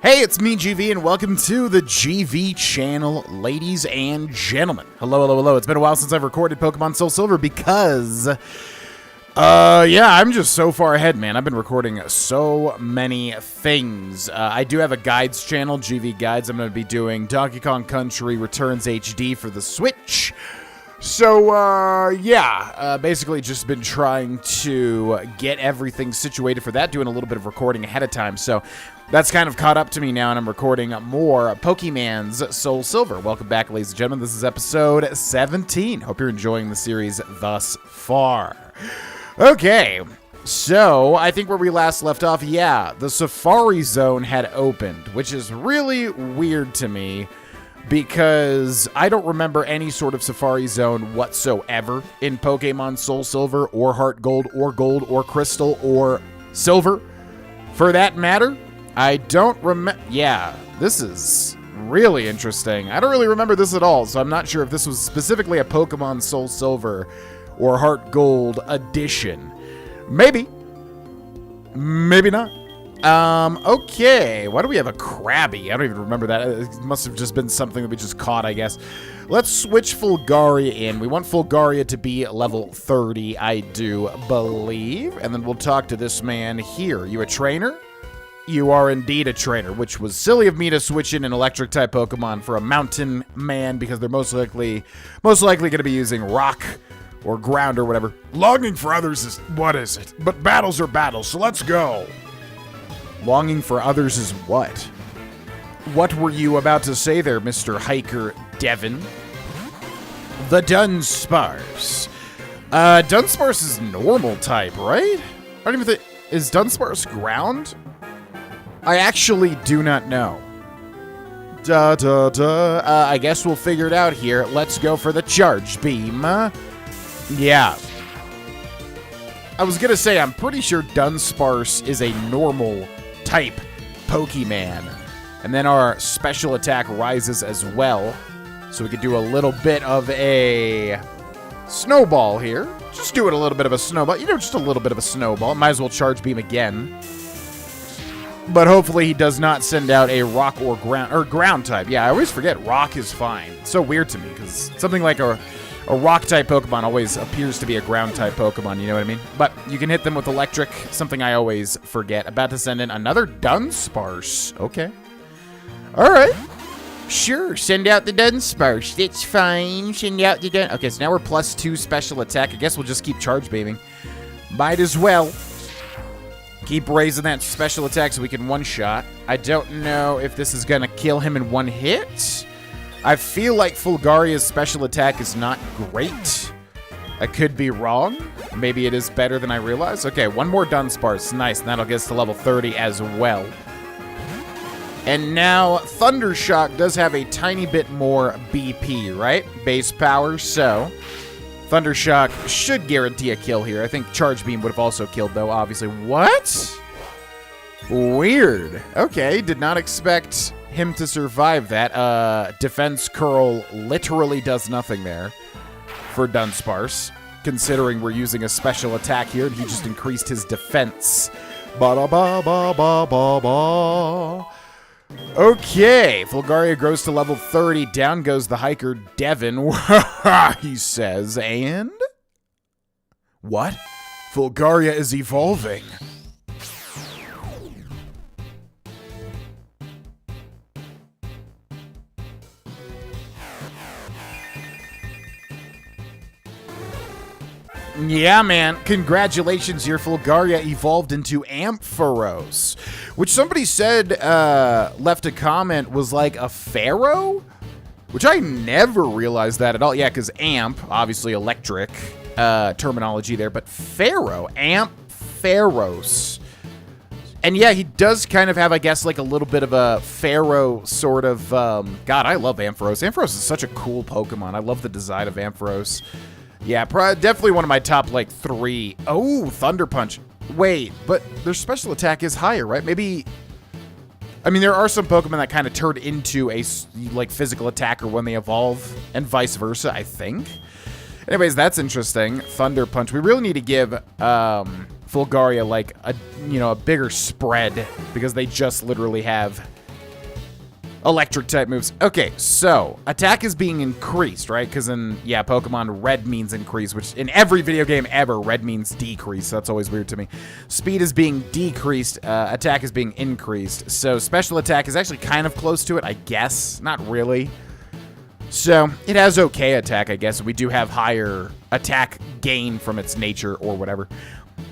Hey, it's me, GV, and welcome to the GV channel, ladies and gentlemen. Hello. It's been a while since I've recorded Pokemon SoulSilver because, I'm just so far ahead, man. I've been recording so many things. I do have a guides channel, GV Guides. I'm going to be doing Donkey Kong Country Returns HD for the Switch. So, basically just been trying to get everything situated for that, doing a little bit of recording ahead of time. So that's kind of caught up to me now, and I'm recording more Pokémon SoulSilver. Welcome back, ladies and gentlemen. This is episode 17. Hope you're enjoying the series thus far. Okay, so I think where we last left off, the Safari Zone had opened, which is really weird to me, because I don't remember any sort of Safari Zone whatsoever in Pokemon SoulSilver or Heart Gold or Crystal or Silver, for that matter. I don't remember. Yeah, this is really interesting. I don't really remember this at all, so I'm not sure if this was specifically a Pokemon SoulSilver or Heart Gold edition. Maybe. Maybe not. Okay. Why do we have a Krabby? I don't even remember that. It must have just been something that we just caught, I guess. Let's switch Fulgaria in. We want Fulgaria to be level 30, I do believe. And then we'll talk to this man here. You a trainer? You are indeed a trainer, which was silly of me to switch in an electric-type Pokemon for a mountain man, because they're most likely going to be using rock or ground or whatever. Longing for others is... what is it? But battles are battles, so let's go. Longing for others is what? What were you about to say there, Mr. Hiker Devin? The Dunsparce. Dunsparce is normal type, right? I don't even think... is Dunsparce ground? I actually do not know. I guess we'll figure it out here. Let's go for the Charge Beam. Yeah. I was gonna say, I'm pretty sure Dunsparce is a normal type Pokemon. And then our special attack rises as well. So we could do a little bit of a snowball here. Just do it a little bit of a snowball. You know, just a little bit of a snowball. Might as well Charge Beam again. But hopefully he does not send out a rock or ground type. Yeah, I always forget rock is fine. It's so weird to me, because something like a rock type Pokemon always appears to be a ground type Pokemon, you know what I mean? But you can hit them with electric, something I always forget. About to send in another Dunsparce. Okay. Alright. Sure, send out the Dunsparce. It's fine. Send out the Dunsparce. Okay, so now we're +2 special attack. I guess we'll just keep Charge Beaming. Might as well. Keep raising that special attack so we can one-shot. I don't know if this is going to kill him in one hit. I feel like Fulgaria's special attack is not great. I could be wrong. Maybe it is better than I realized. Okay, one more Dunsparce. Nice, and that'll get us to level 30 as well. And now, Thundershock does have a tiny bit more BP, right? Base power, so... Thundershock should guarantee a kill here. I think Charge Beam would have also killed, though, obviously. What? Weird. Okay, did not expect him to survive that. Defense Curl literally does nothing there for Dunsparce, considering we're using a special attack here, and he just increased his defense. Ba-da-ba-ba-ba-ba-ba. Okay, Fulgaria grows to level 30. Down goes the hiker Devin, he says. And? What? Fulgaria is evolving. Yeah, man. Congratulations, your Fulgaria evolved into Ampharos, which somebody said, left a comment, was like a pharaoh, which I never realized that at all. Yeah, because amp, obviously electric terminology there, but pharaoh, Ampharos. And yeah, he does kind of have, I guess, like a little bit of a pharaoh sort of, God, I love Ampharos. Ampharos is such a cool Pokemon. I love the design of Ampharos. Yeah, definitely one of my top, like, 3. Oh, Thunder Punch. Wait, but their special attack is higher, right? Maybe... I mean, there are some Pokemon that kind of turn into a, like, physical attacker when they evolve, and vice versa, I think. Anyways, that's interesting. Thunder Punch. We really need to give Fulgaria like a bigger spread, because they just literally have electric type moves. Okay, so attack is being increased, right? Because in, yeah, Pokemon, red means increase, which in every video game ever, red means decrease. That's always weird to me. Speed is being decreased. Attack is being increased. So special attack is actually kind of close to it, I guess. Not really. So it has okay attack, I guess. We do have higher attack gain from its nature or whatever.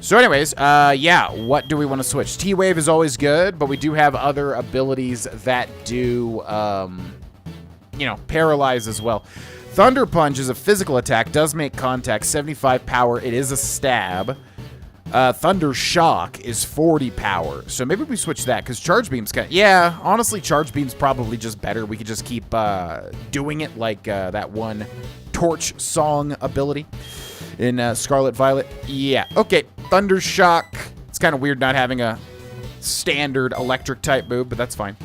So anyways, yeah, what do we want to switch? T-Wave is always good, but we do have other abilities that do, you know, paralyze as well. Thunder Punch is a physical attack, does make contact, 75 power. It is a stab. Thunder Shock is 40 power. So maybe we switch that, because Charge Beam's kind of... Yeah, honestly, Charge Beam's probably just better. We could just keep doing it like that one Torch Song ability in Scarlet Violet. Yeah, okay. Thunder Shock. It's kind of weird not having a standard electric type move, but that's fine.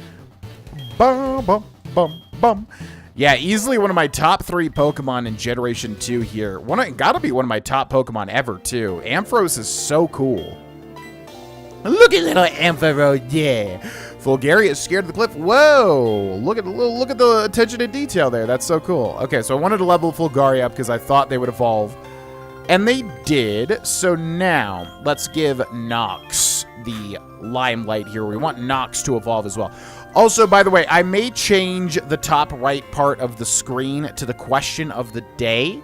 Bum, bum, bum, bum. Yeah, easily one of my top 3 Pokemon in Generation 2 here. Gotta be one of my top Pokemon ever, too. Ampharos is so cool. Look at little Ampharos, yeah. Fulgaria is scared of the cliff. Whoa! Look at the attention to detail there. That's so cool. Okay, so I wanted to level Fulgaria up because I thought they would evolve. And they did. So now, let's give Nox the limelight here. We want Nox to evolve as well. Also, by the way, I may change the top right part of the screen to the question of the day.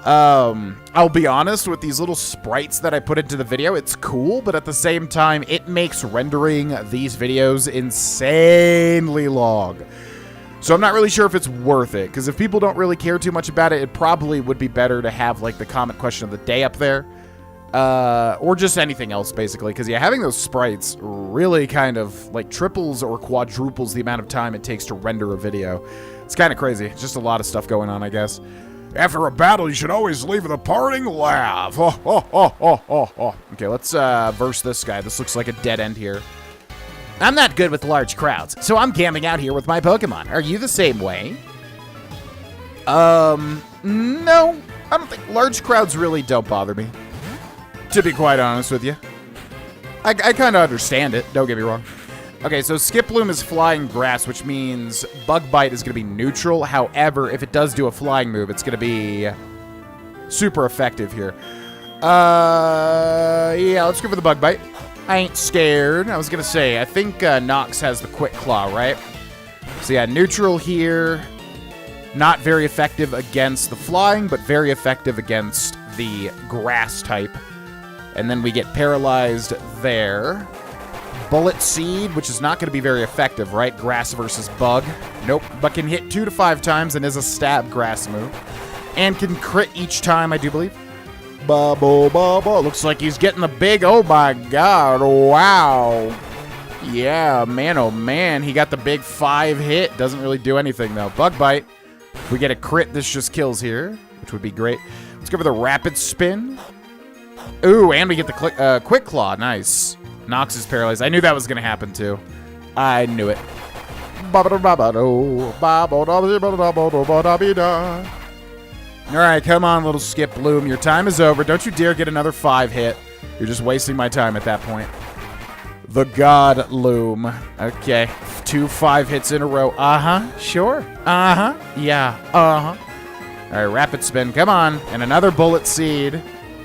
I'll be honest, with these little sprites that I put into the video, it's cool, but at the same time, it makes rendering these videos insanely long. So I'm not really sure if it's worth it, because if people don't really care too much about it, it probably would be better to have, like, the comment question of the day up there. Or just anything else, basically. Because, yeah, having those sprites really kind of, like, triples or quadruples the amount of time it takes to render a video. It's kind of crazy. Just a lot of stuff going on, I guess. After a battle, you should always leave with a parting laugh. Okay, let's verse this guy. This looks like a dead end here. I'm not good with large crowds, so I'm camping out here with my Pokemon. Are you the same way? No. I don't think large crowds really don't bother me, to be quite honest with you. I kind of understand it, don't get me wrong. Okay, so Skiploom is flying grass, which means Bug Bite is going to be neutral. However, if it does do a flying move, it's going to be super effective here. Yeah, let's go for the Bug Bite. I ain't scared. I was going to say, I think Nox has the Quick Claw, right? So yeah, neutral here. Not very effective against the flying, but very effective against the grass type. And then we get paralyzed there. Bullet Seed, which is not going to be very effective, right? Grass versus bug. Nope, but can hit 2 to 5 times and is a stab grass move. And can crit each time, I do believe. Looks like he's getting the big, oh my god, wow. Yeah, man, oh man, he got the big 5 hit. Doesn't really do anything, though. Bug Bite. If we get a crit, this just kills here, which would be great. Let's go for the Rapid Spin. Ooh, and we get the Quick Claw. Nice. Nox is paralyzed. I knew that was going to happen, too. I knew it. Alright, come on, little Skiploom. Your time is over. Don't you dare get another 5 hit. You're just wasting my time at that point. The God Loom. Okay. 2 5 hits in a row. Uh-huh. Sure. Uh-huh. Yeah. Uh-huh. Alright, Rapid Spin. Come on. And another Bullet Seed.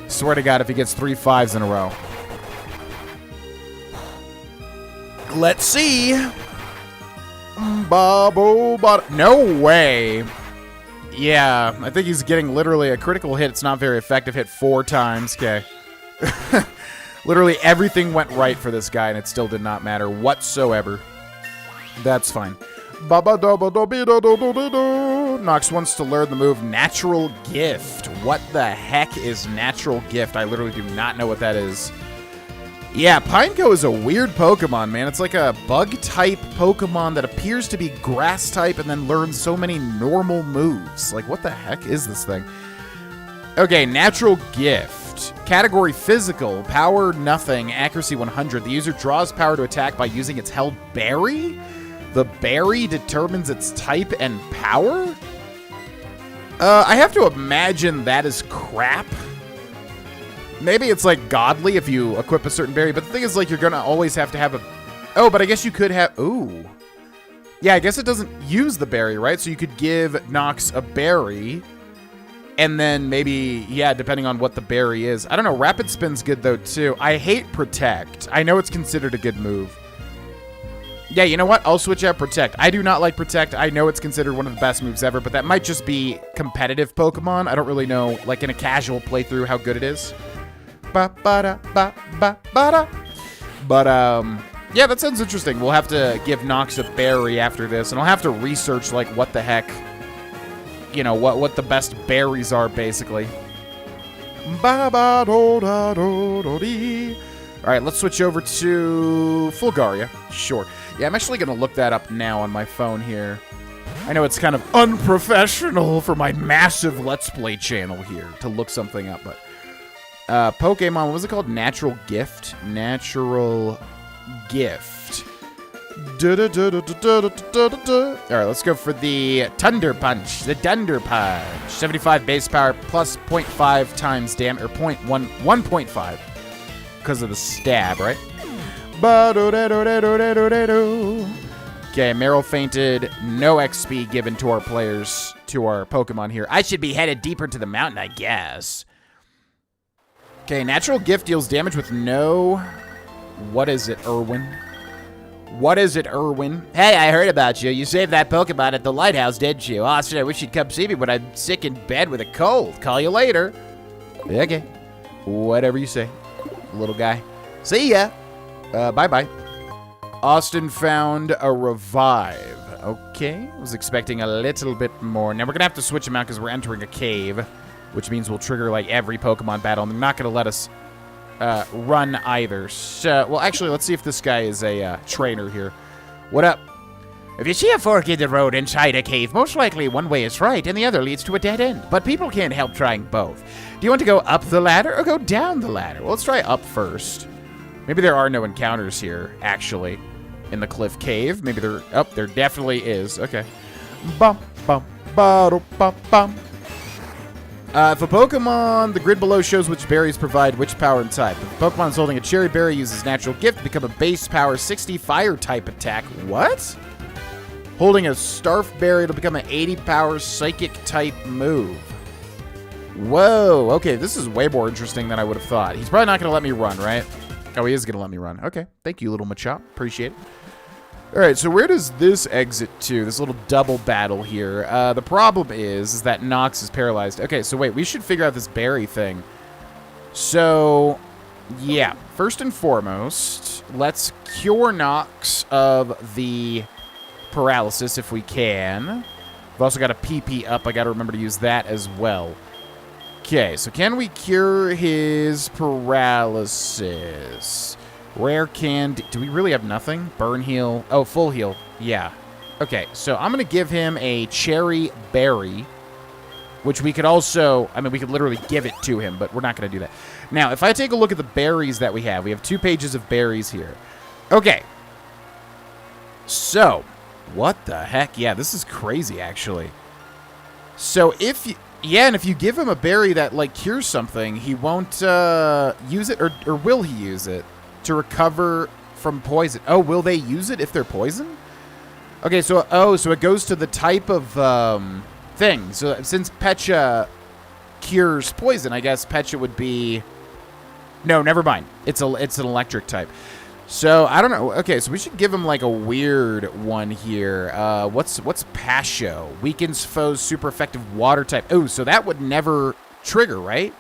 Swear to God, if he gets 3 5s in a row. Let's see. No way. Yeah, I think he's getting literally a critical hit. It's not very effective. Hit 4 times. Okay. Literally everything went right for this guy, and it still did not matter whatsoever. That's fine. Nox wants to learn the move Natural Gift. What the heck is Natural Gift? I literally do not know what that is. Yeah, Pineco is a weird Pokemon, man. It's like a bug-type Pokemon that appears to be grass-type and then learns so many normal moves. Like, what the heck is this thing? Okay, Natural Gift. Category Physical. Power, nothing. Accuracy, 100. The user draws power to attack by using its held berry? The berry determines its type and power? I have to imagine that is crap. Maybe it's, like, godly if you equip a certain berry, but the thing is, like, you're gonna always have to have a... Oh, but I guess you could have... Ooh. Yeah, I guess it doesn't use the berry, right? So you could give Nox a berry, and then maybe, yeah, depending on what the berry is. I don't know. Rapid Spin's good, though, too. I hate Protect. I know it's considered a good move. Yeah, you know what? I'll switch out Protect. I do not like Protect. I know it's considered one of the best moves ever, but that might just be competitive Pokemon. I don't really know, like, in a casual playthrough, how good it is. Ba-ba-da-ba-ba-ba-da. But, yeah, that sounds interesting. We'll have to give Nox a berry after this, and I'll have to research, like, what the heck, you know, what the best berries are, basically. Ba-ba-do-da-do-do-dee. All right, let's switch over to Fulgaria. Sure. Yeah, I'm actually going to look that up now on my phone here. I know it's kind of unprofessional for my massive Let's Play channel here to look something up, but... Pokemon, what was it called? Natural Gift? Natural Gift. Alright, let's go for the Thunder Punch. The Thunder Punch. 75 base power plus 0.5 times damage, or 1.5. Because of the stab, right? Okay, Meryl fainted. No XP given to our players, to our Pokemon here. I should be headed deeper to the mountain, I guess. Okay, Natural Gift deals damage with no... What is it, Irwin? What is it, Irwin? Hey, I heard about you. You saved that Pokemon at the lighthouse, didn't you? Oh, shit, I wish you'd come see me when I'm sick in bed with a cold. Call you later. Okay. Whatever you say, little guy. See ya. Bye-bye. Austin found a revive. Okay. Was expecting a little bit more. Now, we're going to have to switch him out because we're entering a cave, which means we'll trigger, like, every Pokemon battle, and they're not going to let us run either. So, well, actually, let's see if this guy is a trainer here. What up? If you see a fork in the road inside a cave, most likely one way is right and the other leads to a dead end. But people can't help trying both. Do you want to go up the ladder or go down the ladder? Well, let's try up first. Maybe there are no encounters here, actually, in the cliff cave. Maybe there... Oh, there definitely is. Okay. Bum, bum, ba bum, bum. If a Pokemon, the grid below shows which berries provide which power and type. If a Pokemon is holding a Cherry Berry, uses Natural Gift, become a base power 60 fire type attack. What? Holding a Starf Berry, it'll become an 80 power psychic type move. Whoa, okay, this is way more interesting than I would have thought. He's probably not going to let me run, right? Oh, he is going to let me run. Okay, thank you, little Machop. Appreciate it. All right, so where does this exit to? This little double battle here. The problem is that Nox is paralyzed. Okay, so wait, we should figure out this berry thing. So, yeah, first and foremost, let's cure Nox of the paralysis if we can. We've also got a PP up. I got to remember to use that as well. Okay, so can we cure his paralysis? Rare candy. Do we really have nothing? Burn heal. Oh, full heal. Yeah. Okay, so I'm going to give him a Cherry Berry, which we could also... I mean, we could literally give it to him, but we're not going to do that. Now, if I take a look at the berries that we have 2 pages of berries here. Okay. So, what the heck? Yeah, this is crazy, actually. So, if you... Yeah, and if you give him a berry that, like, cures something, he won't use it, or will he use it to recover from poison? Oh, will they use it if they're poisoned? Okay, so, so it goes to the type of thing. So, since Pecha cures poison, I guess Pecha would be... No, never mind. It's an electric type. So, I don't know. Okay, so we should give him, like, a weird one here. What's Pasho? Weakens foes super effective water type. Oh, so that would never trigger, right?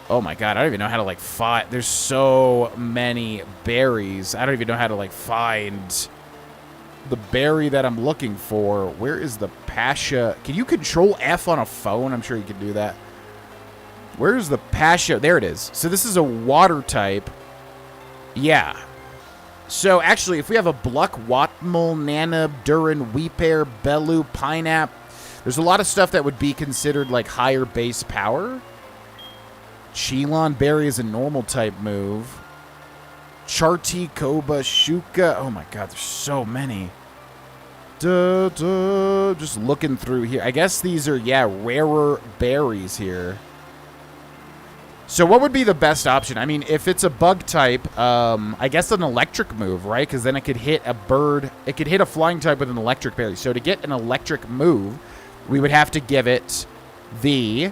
Oh, my God. I don't even know how to, like, find... There's so many berries. I don't even know how to, like, find the berry that I'm looking for. Where is the Pasha? Can you control F on a phone? I'm sure you can do that. Where's the Pasha? There it is. So this is a water type. Yeah. So, actually, if we have a Bluck, Watmel, Nanab, Durin, Weeper, Bellu, Pinap, there's a lot of stuff that would be considered, like, higher base power. Chilon Berry is a normal type move. Charti, Koba, Shuka. Oh, my God, there's so many. Just looking through here. I guess these are, yeah, rarer berries here. So what would be the best option? I mean, if it's a bug type, I guess an electric move, right? Because then it could hit a bird. It could hit a flying type with an electric berry. So to get an electric move, we would have to give it the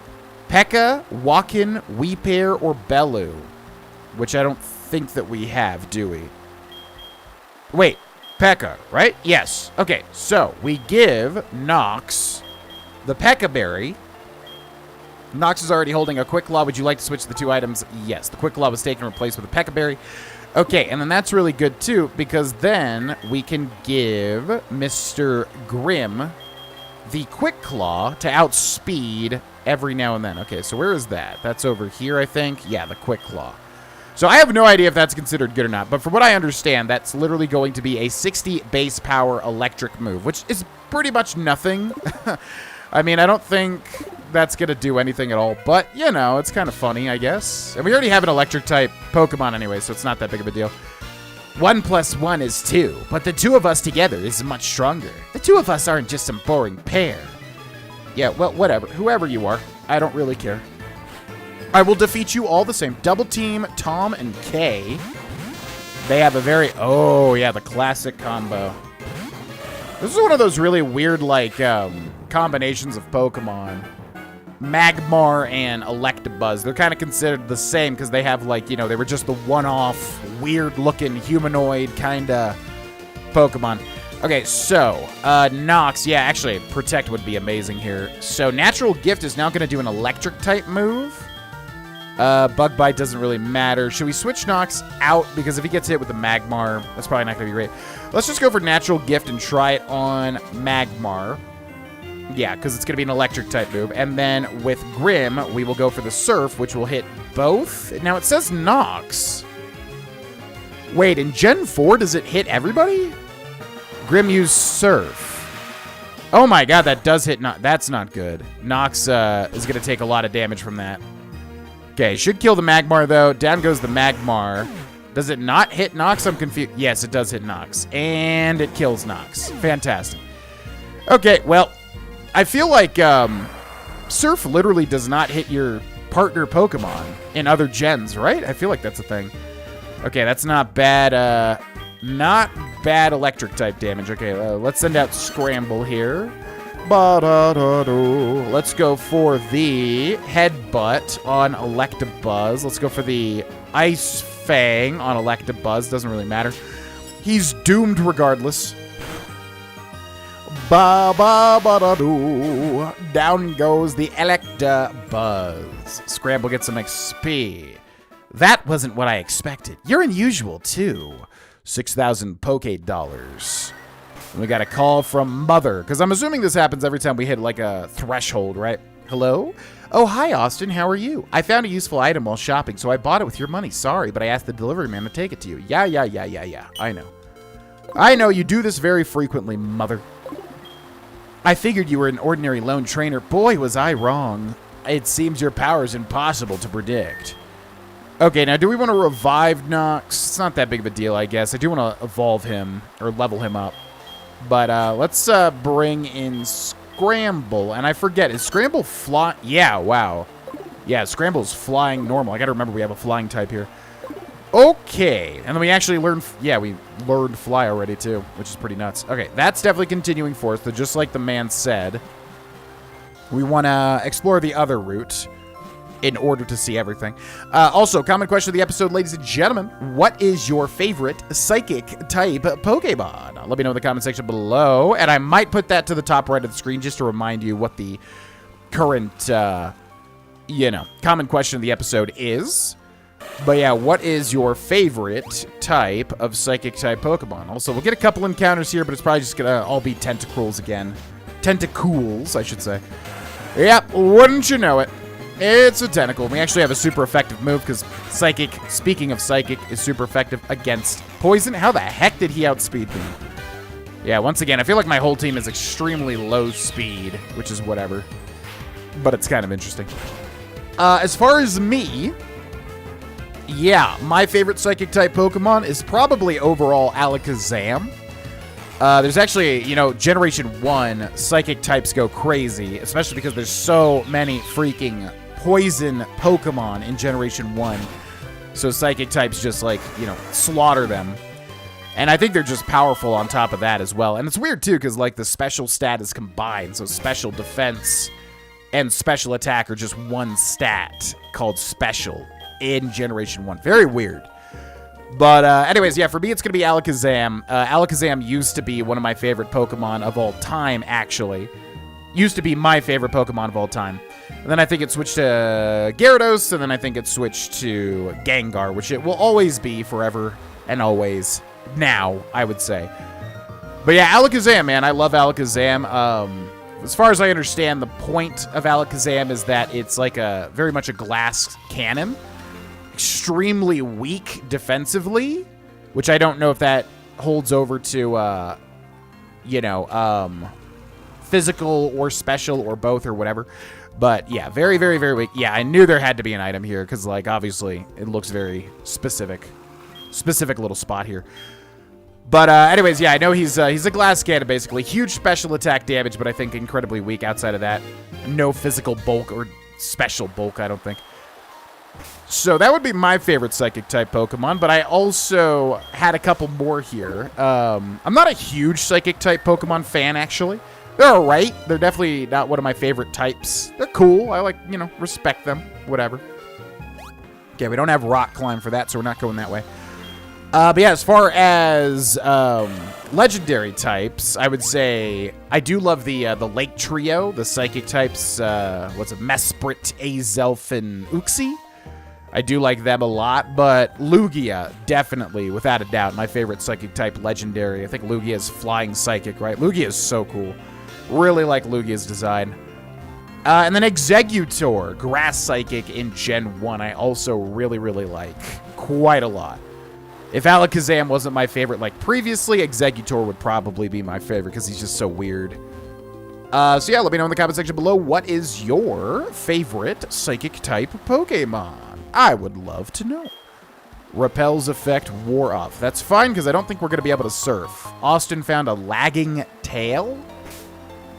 P.E.K.K.A, Walkin, Weepair, or Bellu, which I don't think that we have, do we? Wait, P.E.K.K.A, right? Yes. Okay, so we give Nox the P.E.K.K.A berry. Nox is already holding a Quick Claw. Would you like to switch the 2 items? Yes, the Quick Claw was taken and replaced with a P.E.K.K.A berry. Okay, and then that's really good, too, because then we can give Mr. Grimm the Quick Claw to outspeed every now and then. Okay, so where is that? That's over here, I think. Yeah, the Quick Claw. So I have no idea if that's considered good or not, but from what I understand, that's literally going to be a 60 base power electric move, which is pretty much nothing. I mean, I don't think that's going to do anything at all, but, you know, it's kind of funny, I guess. And we already have an electric-type Pokemon anyway, so it's not that big of a deal. 1 + 1 is 2, but the 2 of us together is much stronger. The 2 of us aren't just some boring pair. Yeah, well, whatever. Whoever you are, I don't really care. I will defeat you all the same. Double team Tom and Kay. They have a very... Oh, yeah, the classic combo. This is one of those really weird, like, combinations of Pokemon. Magmar and Electabuzz. They're kind of considered the same because they have, like, you know, they were just the one-off, weird-looking, humanoid kind of Pokemon. Okay, so, Nox. Yeah, actually, Protect would be amazing here. So, Natural Gift is now going to do an Electric-type move. Bug Bite doesn't really matter. Should we switch Nox out? Because if he gets hit with the Magmar, that's probably not going to be great. Let's just go for Natural Gift and try it on Magmar. Yeah, because it's going to be an Electric-type move. And then with Grimm, we will go for the Surf, which will hit both. Now, it says Nox. Wait, in Gen 4, does it hit everybody? Grimm used Surf. Oh my god, that does hit Nox. That's not good. Nox is going to take a lot of damage from that. Okay, should kill the Magmar, though. Down goes the Magmar. Does it not hit Nox? I'm confused. Yes, it does hit Nox. And it kills Nox. Fantastic. Okay, well, I feel like Surf literally does not hit your partner Pokemon in other gens, right? I feel like that's a thing. Okay, that's not bad. Not bad electric-type damage. Okay, let's send out Scramble here. Let's go for the Headbutt on Electabuzz. Let's go for the Ice Fang on Electabuzz. Doesn't really matter. He's doomed regardless. Down goes the Electabuzz. Scramble gets some XP. That wasn't what I expected. You're unusual, too. 6,000 Poke Dollars. We got a call from Mother, because I'm assuming this happens every time we hit, like, a threshold, right? Hello? Oh, hi, Austin. How are you? I found a useful item while shopping, so I bought it with your money. Sorry, but I asked the delivery man to take it to you. Yeah. I know. I know you do this very frequently, Mother. I figured you were an ordinary lone trainer. Boy, was I wrong. It seems your power is impossible to predict. Okay, now do we want to revive Nox? It's not that big of a deal, I guess. I do want to evolve him, or level him up. But let's bring in Scramble. And I forget, is Scramble fly? Yeah, wow. Yeah, Scramble's flying normal. I gotta remember we have a flying type here. Okay. And then we actually learned, yeah, we learned Fly already too, which is pretty nuts. Okay, that's definitely continuing forth. So just like the man said, we want to explore the other route in order to see everything. Also, common question of the episode, ladies and gentlemen. What is your favorite psychic-type Pokemon? Let me know in the comment section below. And I might put that to the top right of the screen just to remind you what the current, common question of the episode is. But yeah, what is your favorite type of psychic-type Pokemon? Also, we'll get a couple encounters here, but it's probably just going to all be Tentacruels again. Tentacools, I should say. Yep, wouldn't you know it. It's a tentacle. We actually have a super effective move because Psychic, speaking of Psychic, is super effective against Poison. How the heck did he outspeed me? Yeah, once again, I feel like my whole team is extremely low speed, which is whatever. But it's kind of interesting. As far as me, yeah, my favorite Psychic-type Pokemon is probably overall Alakazam. There's actually, Generation 1, Psychic types go crazy, especially because there's so many freaking poison Pokemon in Generation 1. So Psychic types just, like, you know, slaughter them. And I think they're just powerful on top of that as well. And it's weird, too, because, like, the special stat is combined. So special defense and special attack are just one stat called special in Generation 1. Very weird. But anyways, yeah, for me, it's going to be Alakazam. Alakazam used to be one of my favorite Pokemon of all time, actually. Used to be my favorite Pokemon of all time. And then I think it switched to Gyarados, and then I think it switched to Gengar, which it will always be forever and always. Now, I would say. But yeah, Alakazam, man. I love Alakazam. As far as I understand, the point of Alakazam is that it's like very much a glass cannon. Extremely weak defensively, which I don't know if that holds over to, physical or special or both or whatever. But yeah, very, very, very weak. Yeah, I knew there had to be an item here because, like, obviously it looks very specific. Specific little spot here. But anyways, yeah, I know he's a glass cannon, basically. Huge special attack damage, but I think incredibly weak outside of that. No physical bulk or special bulk, I don't think. So that would be my favorite Psychic-type Pokemon, but I also had a couple more here. I'm not a huge Psychic-type Pokemon fan, actually. They're alright. They're definitely not one of my favorite types. They're cool. I, like, you know, respect them. Whatever. Okay, we don't have Rock Climb for that, so we're not going that way. But yeah, as far as legendary types, I would say I do love the Lake Trio, the Psychic types, Mesprit, Azelf, and Uxie. I do like them a lot, but Lugia, definitely, without a doubt, my favorite Psychic type legendary. I think Lugia is Flying Psychic, right? Lugia is so cool. Really like Lugia's design. And then Exeggutor, Grass Psychic in Gen 1, I also really, really like quite a lot. If Alakazam wasn't my favorite like previously, Exeggutor would probably be my favorite because he's just so weird. So yeah, let me know in the comment section below, what is your favorite Psychic-type Pokemon? I would love to know. Repel's effect wore off. That's fine because I don't think we're going to be able to surf. Austin found a lagging tail?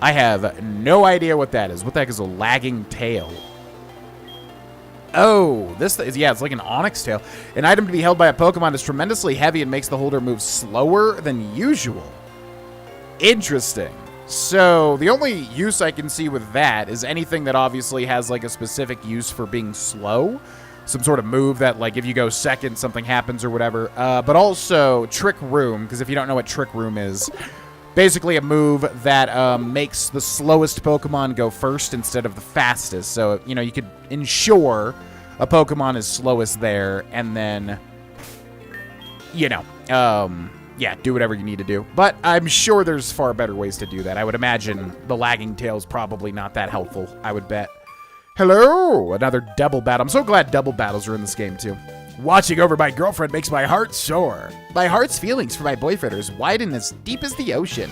I have no idea what that is. What the heck is a lagging tail? Oh, this is, yeah, it's like an Onyx tail. An item to be held by a Pokemon is tremendously heavy and makes the holder move slower than usual. Interesting. So, the only use I can see with that is anything that obviously has, like, a specific use for being slow. Some sort of move that, like, if you go second, something happens or whatever. But also, Trick Room, because if you don't know what Trick Room is, basically a move that makes the slowest Pokemon go first instead of the fastest. So, you know, you could ensure a Pokemon is slowest there, and then, you know, yeah, do whatever you need to do. But I'm sure there's far better ways to do that. I would imagine the lagging tail's probably not that helpful, I would bet. Hello! Another double battle. I'm so glad double battles are in this game, too. Watching over my girlfriend makes my heart soar. My heart's feelings for my boyfriend are as wide and as deep as the ocean.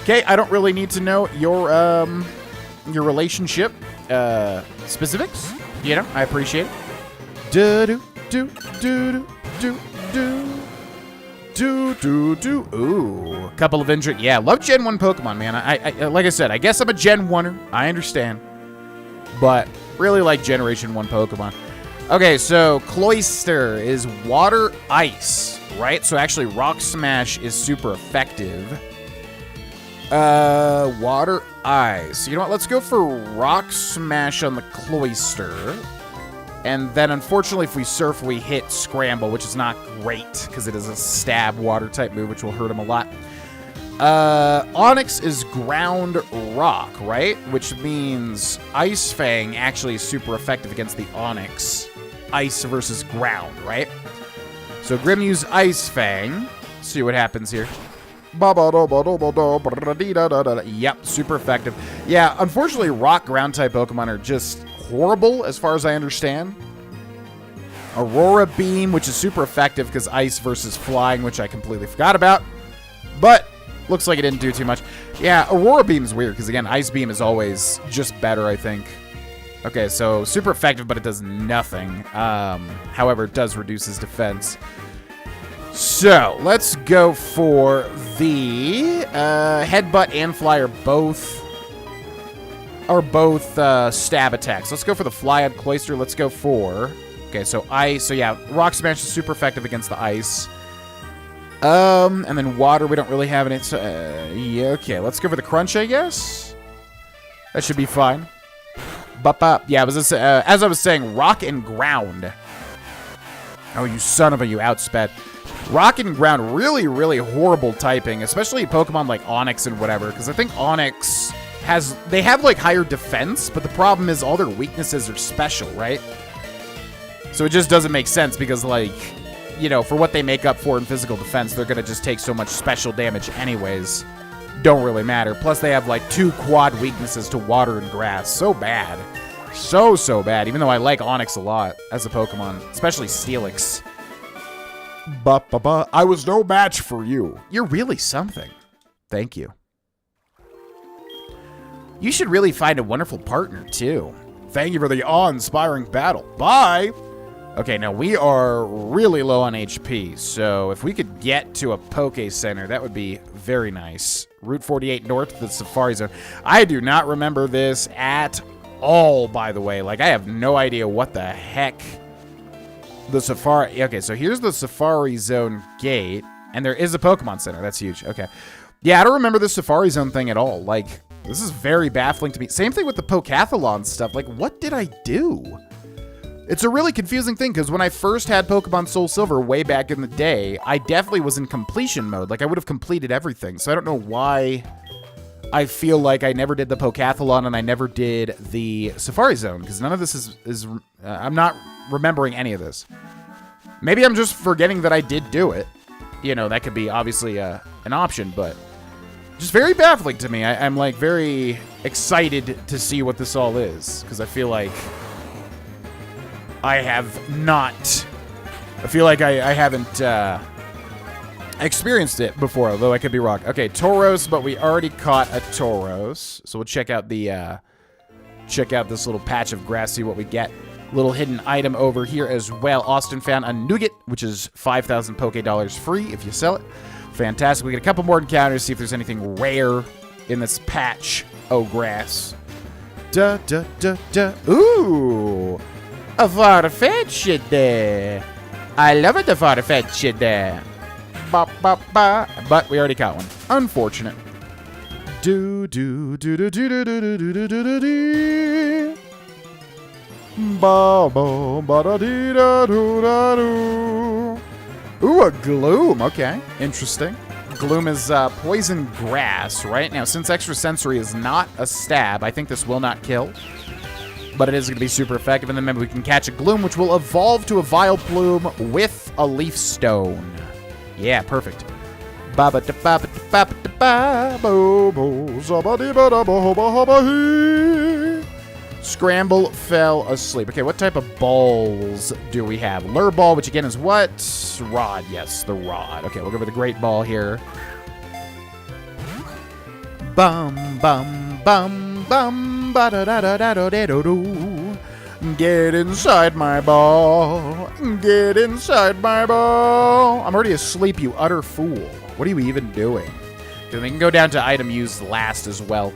Okay, I don't really need to know your relationship specifics. You know, I appreciate it. Ooh, couple of injured. Yeah, love Gen 1 Pokemon, man. I like I said, I guess I'm a Gen 1er. I understand. But really like Generation 1 Pokemon. Okay, so Cloyster is water ice, right? So actually Rock Smash is super effective. Water ice. You know what? Let's go for Rock Smash on the Cloyster. And then unfortunately if we surf, we hit Scramble, which is not great because it is a stab water type move, which will hurt him a lot. Onix is ground rock, right? Which means Ice Fang actually is super effective against the Onix. Ice versus ground, right? So Grim use Ice Fang. See what happens here. Yep, super effective. Yeah, unfortunately, rock ground type Pokemon are just horrible as far as I understand. Aurora Beam, which is super effective because ice versus flying, which I completely forgot about. But looks like it didn't do too much. Yeah, Aurora Beam is weird because, again, Ice Beam is always just better, I think. Okay, so super effective, but it does nothing. However, it does reduce his defense. So, let's go for the Headbutt and Flyer both. are both stab attacks. Let's go for the Flyad Cloister. Let's go for... Okay, so ice. So yeah, Rock Smash is super effective against the ice. And then water, we don't really have any. So, yeah, okay, let's go for the Crunch, I guess. That should be fine. Bop. Yeah, as I was saying, Rock and Ground. Oh, you son of a, you outsped. Rock and Ground, really, really horrible typing, especially Pokemon like Onix and whatever, because I think Onix they have like higher defense, but the problem is all their weaknesses are special, right? So it just doesn't make sense because, like, you know, for what they make up for in physical defense, they're going to just take so much special damage anyways. Don't really matter. Plus, they have, like, 2 quad weaknesses to water and grass. So bad. So bad. Even though I like Onix a lot as a Pokemon. Especially Steelix. I was no match for you. You're really something. Thank you. You should really find a wonderful partner, too. Thank you for the awe-inspiring battle. Bye! Okay, now we are really low on HP, so if we could get to a Poke Center, that would be very nice. Route 48 north to the Safari Zone. I do not remember this at all, by the way. Like, I have no idea what the heck the Safari... Okay, so here's the Safari Zone gate, and there is a Pokemon Center. That's huge. Okay. Yeah, I don't remember the Safari Zone thing at all. Like, this is very baffling to me. Same thing with the Pokathlon stuff. Like, what did I do? It's a really confusing thing, because when I first had Pokemon SoulSilver way back in the day, I definitely was in completion mode. Like, I would have completed everything, so I don't know why I feel like I never did the Pokathlon and I never did the Safari Zone, because none of this is I'm not remembering any of this. Maybe I'm just forgetting that I did do it. You know, that could be obviously an option, but just very baffling to me. I'm, like, very excited to see what this all is, because I feel like... I feel like I haven't experienced it before, although I could be wrong. Okay, Tauros, but we already caught a Tauros. So we'll check out the check out this little patch of grass, see what we get. Little hidden item over here as well. Austin found a Nougat, which is 5,000 Poké Dollars free if you sell it. Fantastic. We get a couple more encounters, see if there's anything rare in this patch. Oh, grass. Ooh. A Farfetch'd there. I love it, the Farfetch'd there. But we already caught one. Unfortunate. Ooh, a Gloom. Okay, interesting. Gloom is poison grass, right? Now, since extrasensory is not a stab, I think this will not kill. But it is going to be super effective. And then maybe we can catch a Gloom, which will evolve to a Vileplume with a Leaf Stone. Yeah, perfect. Scramble fell asleep. Okay, what type of balls do we have? Lure Ball, which again is what? Rod. Yes, the Rod. Okay, we'll go for the Great Ball here. Bum, bum, bum, bum. Get inside my ball. Get inside my ball. I'm already asleep, you utter fool. What are you even doing? Okay, we can go down to item used last as well.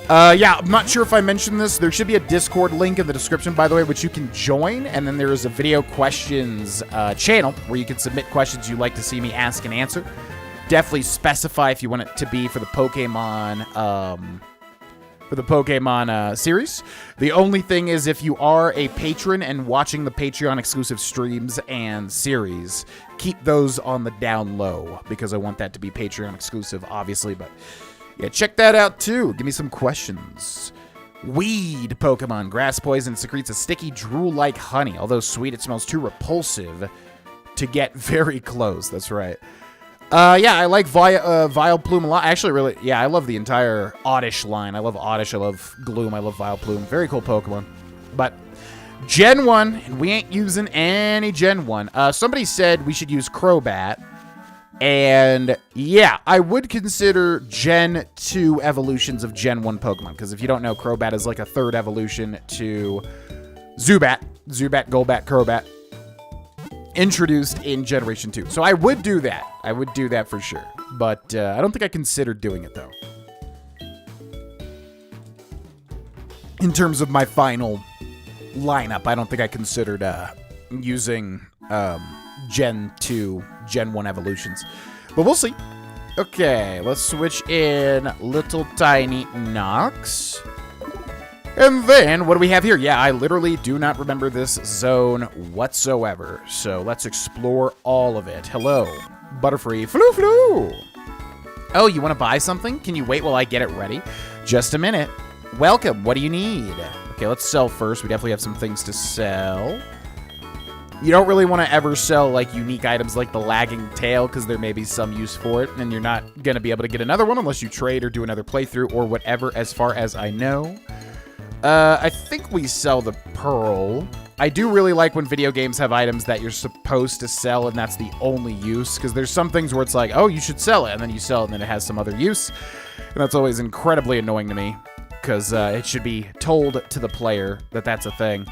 Yeah, I'm not sure if I mentioned this. There should be a Discord link in the description, by the way, which you can join. And then there is a video questions channel where you can submit questions you'd like to see me ask and answer. Definitely specify if you want it to be for the Pokemon... series. The only thing is if you are a patron and watching the Patreon exclusive streams and series, keep those on the down low because I want that to be Patreon exclusive, obviously. But yeah, check that out too. Give me some questions. Weed Pokemon. Grass poison secretes a sticky drool-like honey. Although sweet, it smells too repulsive to get very close. That's right. Yeah, I like Vileplume a lot. Actually, really, yeah, I love the entire Oddish line. I love Oddish, I love Gloom, I love Vileplume. Very cool Pokemon. But Gen 1, and we ain't using any Gen 1. Somebody said we should use Crobat. And yeah, I would consider Gen 2 evolutions of Gen 1 Pokemon. Because if you don't know, Crobat is like a third evolution to Zubat. Zubat, Golbat, Crobat. Introduced in Generation 2. So I would do that. I would do that for sure. But I don't think I considered doing it, though. in terms of my final lineup. I don't think I considered using Gen 2, Gen 1 evolutions. But we'll see. Okay, let's switch in Little Tiny Nox. And then, what do we have here? Yeah, I literally do not remember this zone whatsoever. So let's explore all of it. Hello, Butterfree. Flu flu! Oh, you want to buy something? Can you wait while I get it ready? Just a minute. Welcome, what do you need? Okay, let's sell first. We definitely have some things to sell. You don't really want to ever sell, like, unique items like the lagging tail, because there may be some use for it, and you're not going to be able to get another one unless you trade or do another playthrough or whatever, as far as I know. I think we sell the pearl. I do really like when video games have items that you're supposed to sell, and that's the only use, because there's some things where it's like, oh, you should sell it, and then you sell it, and then it has some other use, and that's always incredibly annoying to me, because it should be told to the player that that's a thing.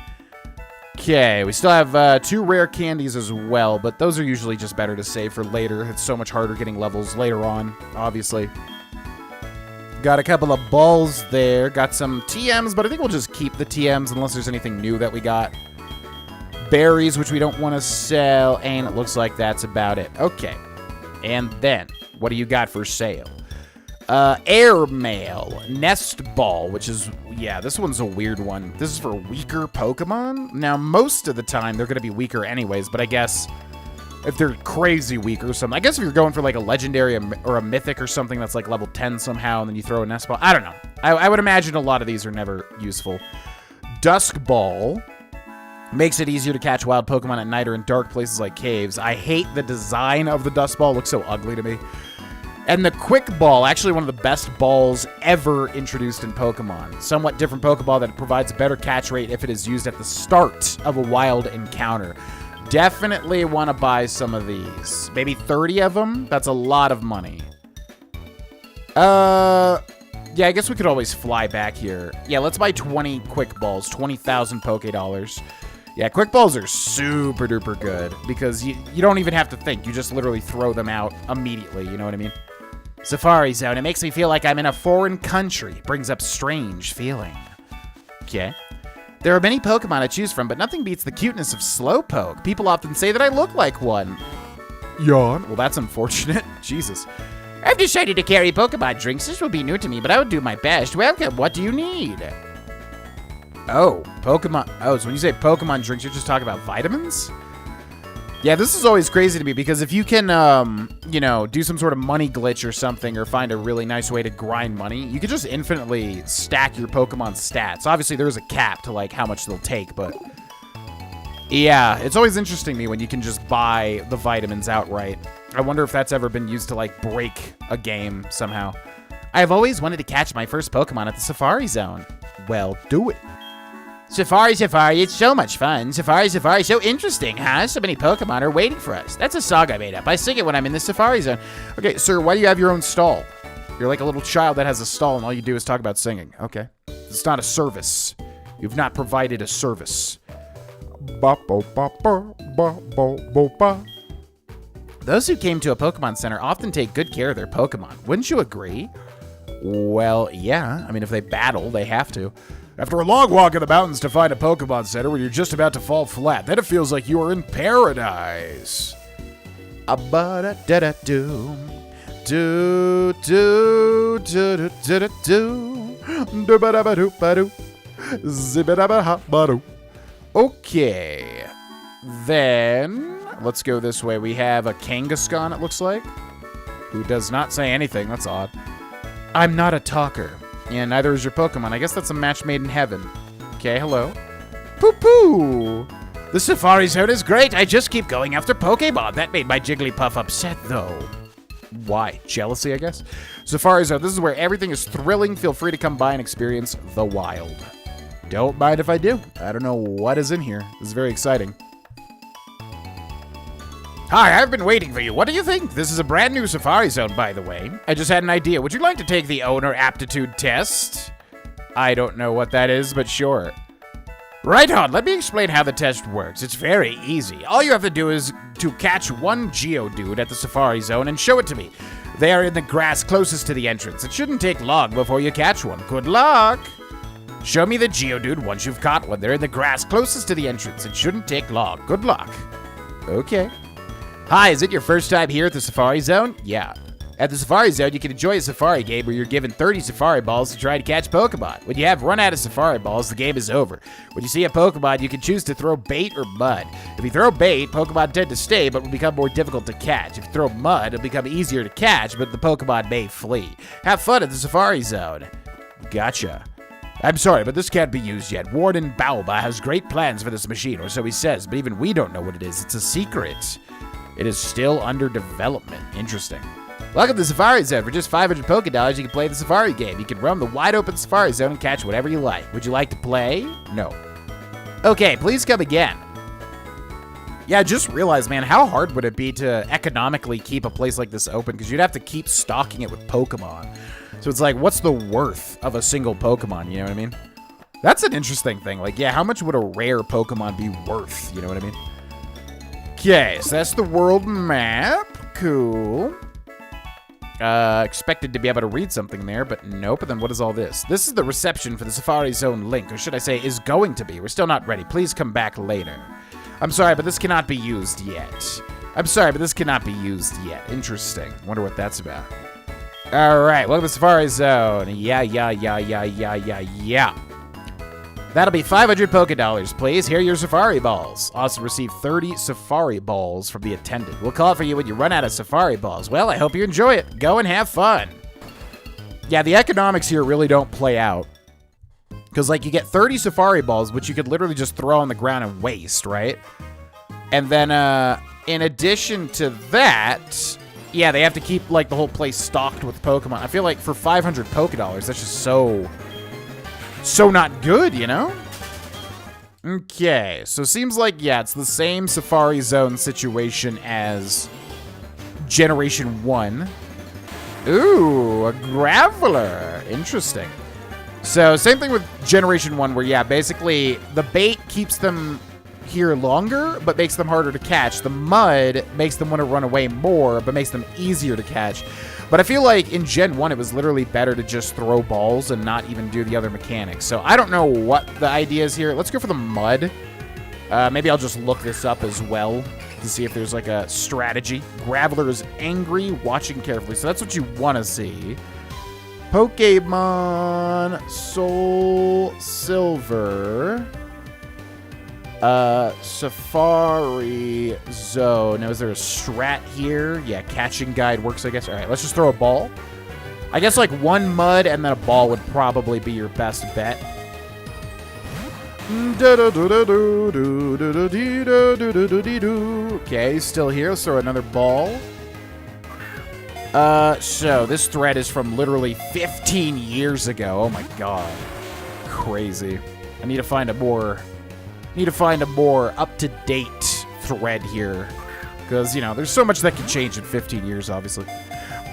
Okay, we still have 2 rare candies as well, but those are usually just better to save for later. It's so much harder getting levels later on, obviously. Got a couple of balls there. Got some TMs, but I think we'll just keep the TMs unless there's anything new that we got. Berries, which we don't want to sell, and it looks like that's about it. Okay, and then, what do you got for sale? Airmail, Nest Ball, which is, yeah, this one's a weird one. This is for weaker Pokemon. Now, most of the time, they're going to be weaker anyways, but I guess if they're crazy weak or something. I guess if you're going for, like, a legendary or a mythic or something that's, like, level 10 somehow, and then you throw a Nest Ball. I don't know. I would imagine a lot of these are never useful. Dusk Ball makes it easier to catch wild Pokemon at night or in dark places like caves. I hate the design of the Dusk Ball. It looks so ugly to me. And the Quick Ball, actually one of the best balls ever introduced in Pokemon. Somewhat different Pokeball that provides a better catch rate if it is used at the start of a wild encounter. Definitely want to buy some of these. Maybe 30 of them? That's a lot of money. Yeah, I guess we could always fly back here. Yeah, let's buy 20 Quick Balls. 20,000 Poké Dollars. Yeah, Quick Balls are super duper good because you don't even have to think. You just literally throw them out immediately, you know what I mean? Safari Zone, it makes me feel like I'm in a foreign country. Brings up strange feeling. Okay. There are many Pokemon to choose from, but nothing beats the cuteness of Slowpoke. People often say that I look like one. Yawn. Well, that's unfortunate. Jesus. I've decided to carry Pokemon drinks. This will be new to me, but I would do my best. Welcome. What do you need? Oh, Pokemon. Oh, so when you say Pokemon drinks, you're just talking about vitamins? Yeah, this is always crazy to me because if you can, you know, do some sort of money glitch or something or find a really nice way to grind money, you can just infinitely stack your Pokemon stats. Obviously, there's a cap to, like, how much they'll take, but yeah, it's always interesting to me when you can just buy the vitamins outright. I wonder if that's ever been used to, like, break a game somehow. I've always wanted to catch my first Pokemon at the Safari Zone. Well, do it. Safari, it's so much fun. Safari, so interesting, huh? So many Pokemon are waiting for us. That's a song I made up. I sing it when I'm in the Safari Zone. Okay, sir, why do you have your own stall? You're like a little child that has a stall and all you do is talk about singing. Okay. It's not a service. You've not provided a service. Those who came to a Pokemon Center often take good care of their Pokemon. Wouldn't you agree? Well, yeah. I mean, if they battle, they have to. After a long walk in the mountains to find a Pokemon Center where you're just about to fall flat, then it feels like you are in paradise. A-ba-da-da-da-do. Do-do-do-do-do-do. Do-ba-da-ba-do-ba-do. Zip-a-da-ba-ha-ba-do. Okay. Then, let's go this way. We have a Kangaskhan, it looks like, who does not say anything. That's odd. I'm not a talker. And neither is your Pokemon. I guess that's a match made in heaven. Okay, hello. Poo-poo! The Safari Zone is great. I just keep going after Pokemon. That made my Jigglypuff upset, though. Why? Jealousy, I guess? Safari Zone, this is where everything is thrilling. Feel free to come by and experience the wild. Don't mind if I do. I don't know what is in here. This is very exciting. Hi, I've been waiting for you. What do you think? This is a brand new Safari Zone, by the way. I just had an idea. Would you like to take the owner aptitude test? I don't know what that is, but sure. Right on. Let me explain how the test works. It's very easy. All you have to do is to catch one Geodude at the Safari Zone and show it to me. They are in the grass closest to the entrance. It shouldn't take long before you catch one. Good luck. Show me the Geodude once you've caught one. They're in the grass closest to the entrance. It shouldn't take long. Good luck. Okay. Hi, is it your first time here at the Safari Zone? Yeah. At the Safari Zone, you can enjoy a Safari game where you're given 30 Safari Balls to try to catch Pokemon. When you have run out of Safari Balls, the game is over. When you see a Pokemon, you can choose to throw bait or mud. If you throw bait, Pokemon tend to stay, but will become more difficult to catch. If you throw mud, it'll become easier to catch, but the Pokemon may flee. Have fun at the Safari Zone. Gotcha. I'm sorry, but this can't be used yet. Warden Baoba has great plans for this machine, or so he says, but even we don't know what it is. It's a secret. It is still under development. Interesting. Welcome to the Safari Zone. For just 500 Pokédollars, you can play the Safari game. You can roam the wide-open Safari Zone and catch whatever you like. Would you like to play? No. Okay, please come again. Yeah, I just realized, man, how hard would it be to economically keep a place like this open? Because you'd have to keep stocking it with Pokemon. So it's like, what's the worth of a single Pokemon? You know what I mean? That's an interesting thing. Like, yeah, how much would a rare Pokemon be worth? You know what I mean? Okay, so that's the world map. Cool. Expected to be able to read something there, but nope. And then what is all this? This is the reception for the Safari Zone link, or should I say is going to be. We're still not ready. Please come back later. I'm sorry, but this cannot be used yet. I'm sorry, but this cannot be used yet. Interesting. Wonder what that's about. All right, welcome to Safari Zone. Yeah. That'll be 500 Pokédollars, please. Here are your Safari Balls. Also receive 30 Safari Balls from the attendant. We'll call it for you when you run out of Safari Balls. Well, I hope you enjoy it. Go and have fun. Yeah, the economics here really don't play out. Because, like, you get 30 Safari Balls, which you could literally just throw on the ground and waste, right? And then, in addition to that, yeah, they have to keep, like, the whole place stocked with Pokemon. I feel like for 500 Pokédollars, that's just so not good, you know? Okay, so seems like, yeah, it's the same Safari Zone situation as Generation 1. Ooh, a Graveler. Interesting. So, same thing with Generation 1 where, yeah, basically the bait keeps them here longer, but makes them harder to catch. The mud makes them want to run away more, but makes them easier to catch. But I feel like in Gen 1, it was literally better to just throw balls and not even do the other mechanics. So I don't know what the idea is here. Let's go for the mud. Maybe I'll just look this up as well to see if there's like a strategy. Graveler is angry, watching carefully. So that's what you want to see. Pokémon SoulSilver. Safari Zone. Now, is there a strat here? Yeah, catching guide works, I guess. All right, let's just throw a ball. I guess like one mud and then a ball would probably be your best bet. Okay, still here. Let's throw another ball. So this thread is from literally 15 years ago. Oh my god. Crazy. I need to find a more up-to-date thread here. Because, you know, there's so much that can change in 15 years, obviously.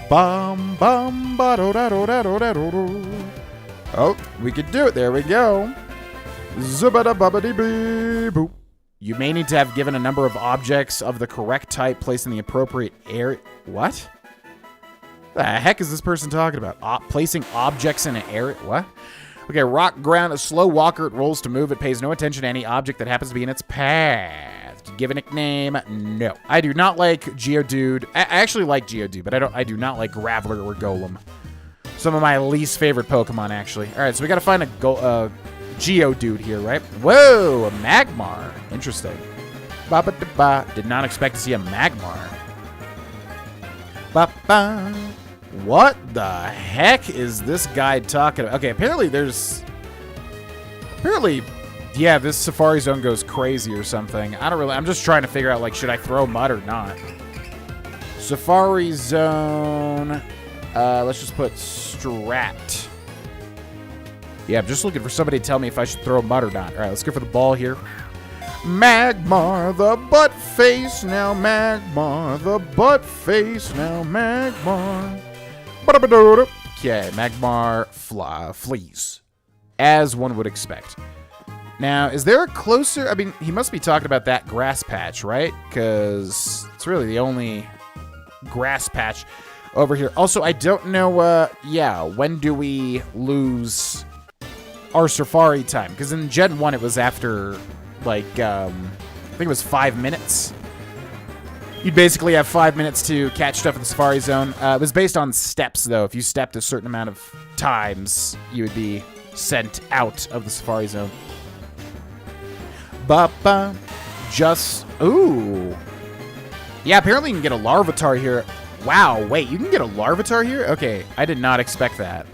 Oh, we could do it. There we go. Zubada-bubbity-bee-boop. You may need to have given a number of objects of the correct type placed in the appropriate area. What? The heck is this person talking about? Placing objects in an area? What? Okay, rock ground, a slow walker. It rolls to move. It pays no attention to any object that happens to be in its path. To give a nickname? No. I do not like Geodude. I actually like Geodude, but I do not like Graveler or Golem. Some of my least favorite Pokemon, actually. All right, so we got to find a Geodude here, right? Whoa, a Magmar. Interesting. Ba-ba-da-ba. Did not expect to see a Magmar. Ba-ba. What the heck is this guy talking about? Okay, apparently, yeah, this Safari Zone goes crazy or something. I'm just trying to figure out, like, should I throw mud or not? Safari Zone, let's just put strat. Yeah, I'm just looking for somebody to tell me if I should throw mud or not. All right, let's go for the ball here. Magmar, the butt face, now Magmar, the butt face, now Magmar. Okay, Magmar flees, as one would expect. Now, is there a closer... I mean, he must be talking about that grass patch, right? Because it's really the only grass patch over here. Also, I don't know, yeah, when do we lose our safari time. Because in Gen 1, it was after, like, I think it was 5 minutes. You'd basically have 5 minutes to catch stuff in the Safari Zone. It was based on steps, though. If you stepped a certain amount of times, you would be sent out of the Safari Zone. Ba-ba. Just... Ooh. Yeah, apparently you can get a Larvitar here. Wow, wait, you can get a Larvitar here? Okay, I did not expect that.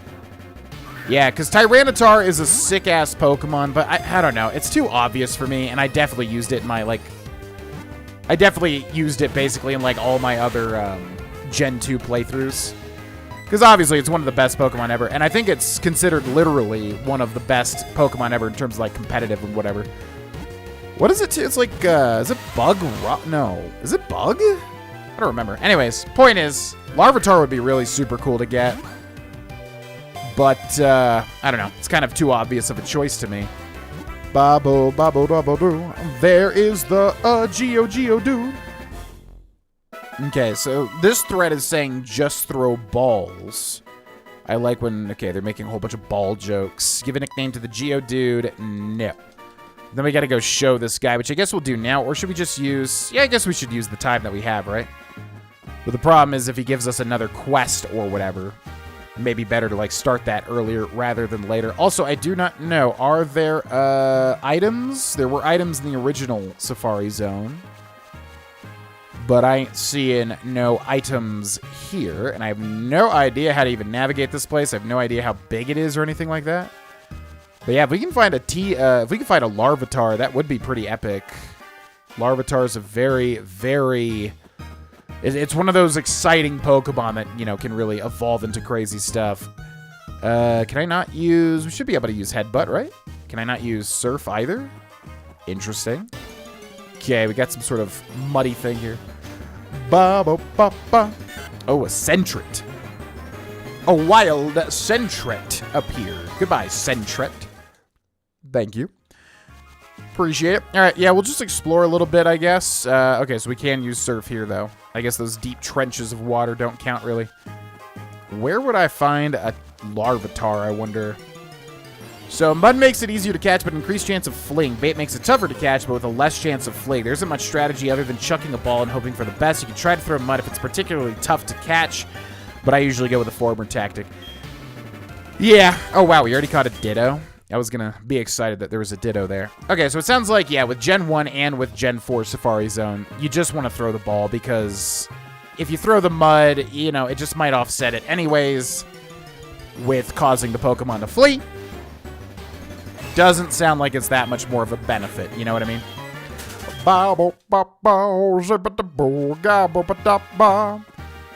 Yeah, because Tyranitar is a sick-ass Pokemon, but I don't know. It's too obvious for me, and I definitely used it in my, like... I definitely used it basically in like all my other Gen 2 playthroughs. Because obviously it's one of the best Pokemon ever. And I think it's considered literally one of the best Pokemon ever in terms of like competitive and whatever. What is it? It's like, is it Bug? No. Is it Bug? I don't remember. Anyways, point is, Larvitar would be really super cool to get. But, I don't know. It's kind of too obvious of a choice to me. Babo, babo, babo, doo. There is the Geodude. Okay, so this thread is saying just throw balls. I like when, okay, they're making a whole bunch of ball jokes. Give a nickname to the Geodude. No. Then we gotta go show this guy, which I guess we'll do now. Or should we just use, yeah, I guess we should use the time that we have, right? But the problem is if he gives us another quest or whatever, maybe better to like start that earlier rather than later. Also, I do not know, are there items? There were items in the original Safari Zone, but I ain't seeing no items here, and I have no idea how to even navigate this place. I have no idea how big it is or anything like that. But yeah, if we can find a if we can find a Larvitar, that would be pretty epic. Larvitar is a very, very... It's one of those exciting Pokemon that, you know, can really evolve into crazy stuff. Can I not use... We should be able to use Headbutt, right? Can I not use Surf either? Interesting. Okay, we got some sort of muddy thing here. Ba-ba-ba-ba. Oh, a Sentret. A wild Sentret appeared. Goodbye, Sentret. Thank you. Appreciate it. All right, yeah, we'll just explore a little bit, I guess. Okay, so we can use Surf here, though. I guess those deep trenches of water don't count, really. Where would I find a Larvitar, I wonder? So, Mud makes it easier to catch, but increased chance of fling. Bait makes it tougher to catch, but with a less chance of fling. There isn't much strategy other than chucking a ball and hoping for the best. You can try to throw Mud if it's particularly tough to catch, but I usually go with a forward tactic. Yeah. Oh, wow, we already caught a Ditto. I was going to be excited that there was a Ditto there. Okay, so it sounds like, yeah, with Gen 1 and with Gen 4 Safari Zone, you just want to throw the ball because if you throw the Mud, you know, it just might offset it anyways with causing the Pokemon to flee. Doesn't sound like it's that much more of a benefit, you know what I mean?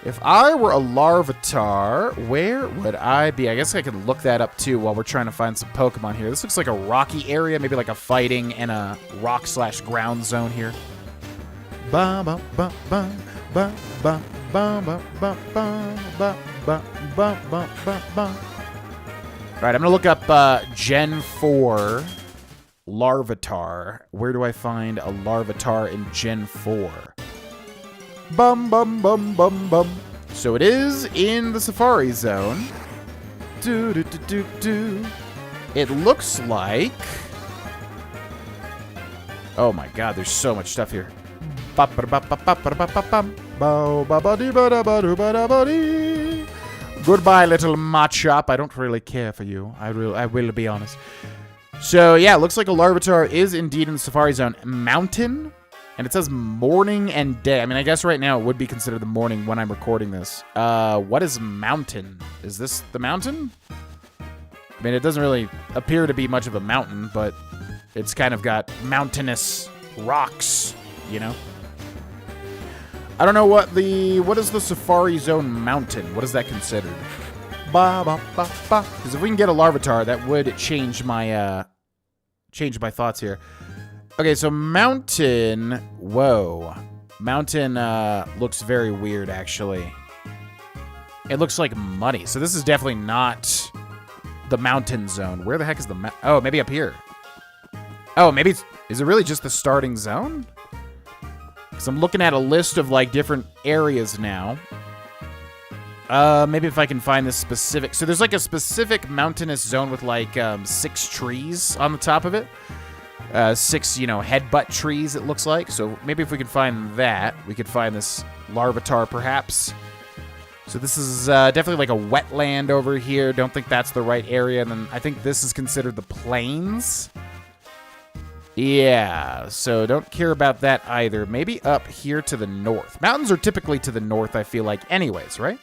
If I were a Larvitar, where would I be? I guess I could look that up too while we're trying to find some Pokemon here. This looks like a rocky area, maybe like a fighting and a rock/ground zone here. All right, I'm gonna look up Gen 4 Larvitar. Where do I find a Larvitar in Gen 4? Bum, bum, bum, bum, bum. So it is in the Safari Zone. Do, do, do, do, do. It looks like... Oh my god, there's so much stuff here. Goodbye, little Machop. I don't really care for you. I will be honest. So yeah, it looks like a Larvitar is indeed in the Safari Zone. Mountain? And it says morning and day. I mean, I guess right now it would be considered the morning when I'm recording this. What is mountain? Is this the mountain? I mean, it doesn't really appear to be much of a mountain, but it's kind of got mountainous rocks, you know? I don't know what is the Safari Zone mountain? What is that considered? Because if we can get a Larvitar, that would change my thoughts here. Okay, so mountain, whoa. Mountain looks very weird, actually. It looks like muddy. So this is definitely not the mountain zone. Where the heck is the oh, maybe up here. Oh, maybe is it really just the starting zone? Because I'm looking at a list of like different areas now. Maybe if I can find this specific... So there's like a specific mountainous zone with like 6 trees on the top of it. 6, headbutt trees, it looks like. So maybe if we could find that, we could find this Larvitar perhaps. So this is definitely like a wetland over here. Don't think that's the right area. And then I think this is considered the plains. Yeah, so don't care about that either. Maybe up here to the north. Mountains are typically to the north, I feel like, anyways, right?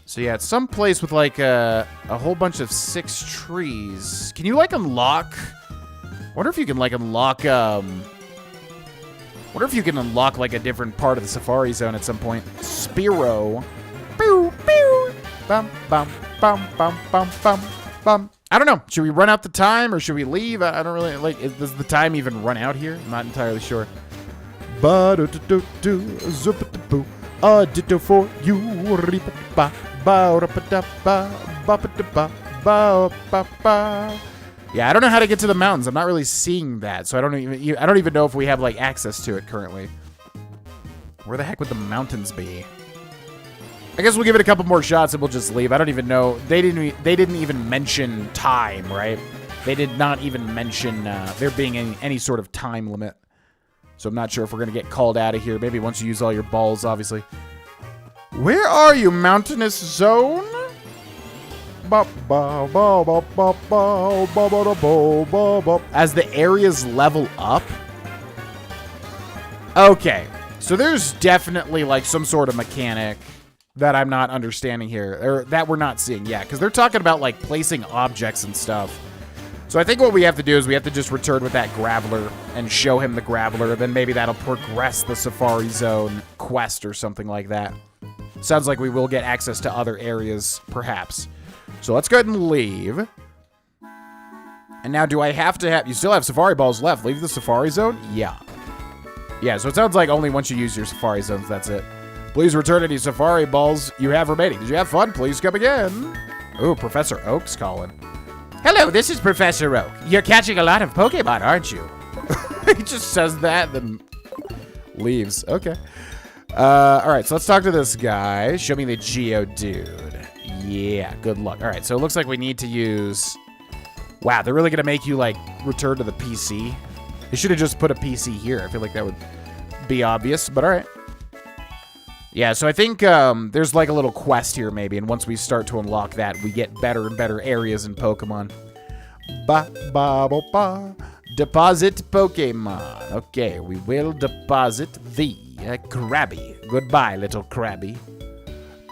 So yeah, it's some place with like a whole bunch of 6 trees. Can you like unlock... I wonder if you can like unlock... wonder if you can unlock like a different part of the Safari Zone at some point. Spearow. Boo, boo. Bum, bum, bum, bum, bum, bum, bum. I don't know. Should we run out the time or should we leave? I don't really like. Does the time even run out here? I'm not entirely sure. Ditto for you. Yeah, I don't know how to get to the mountains. I'm not really seeing that, so I don't even know if we have like access to it currently. Where the heck would the mountains be? I guess we'll give it a couple more shots and we'll just leave. I don't even know. They didn't even mention time, right? They did not even mention there being any sort of time limit. So I'm not sure if we're gonna get called out of here. Maybe once you use all your balls, obviously. Where are you, mountainous zone? As the areas level up. Okay, so there's definitely like some sort of mechanic that I'm not understanding here, or that we're not seeing yet, because they're talking about like placing objects and stuff. So I think what we have to do is we have to just return with that Graveler and show him the Graveler, then maybe that'll progress the Safari Zone quest or something like that. Sounds like we will get access to other areas, perhaps. So let's go ahead and leave. And now do I have to have... You still have Safari Balls left. Leave the Safari Zone? Yeah. Yeah, so it sounds like only once you use your Safari Zones, that's it. Please return any Safari Balls you have remaining. Did you have fun? Please come again. Ooh, Professor Oak's calling. Hello, this is Professor Oak. You're catching a lot of Pokemon, aren't you? He just says that, then leaves. Okay. All right, so let's talk to this guy. Show me the Geodude. Yeah, good luck. All right, so it looks like we need to use... Wow, they're really going to make you, like, return to the PC. They should have just put a PC here. I feel like that would be obvious, but all right. Yeah, so I think there's, like, a little quest here, maybe, and once we start to unlock that, we get better and better areas in Pokemon. Deposit Pokemon. Okay, we will deposit the Krabby. Goodbye, little Krabby.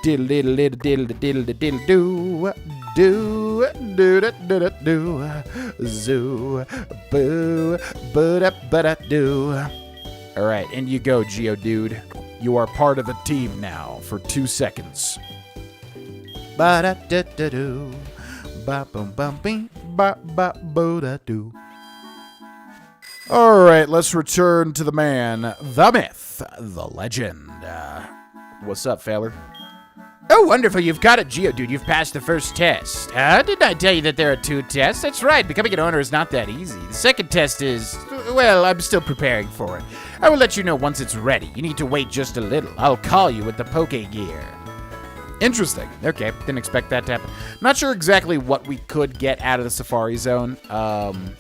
Diddle diddle diddle diddle diddle diddle do do do do do do zoo boo ba do. All right, and you go, Geodude. You are part of the team now for 2 seconds. Ba da da da do ba bum bum bing ba ba bo da do. All right, let's return to the man, the myth, the legend. What's up, feller? Oh, wonderful. You've got it, Geodude. You've passed the first test. Didn't I tell you that there are 2 tests? That's right. Becoming an owner is not that easy. The second test is, well, I'm still preparing for it. I will let you know once it's ready. You need to wait just a little. I'll call you with the Poke Gear. Interesting. Okay, didn't expect that to happen. Not sure exactly what we could get out of the Safari Zone,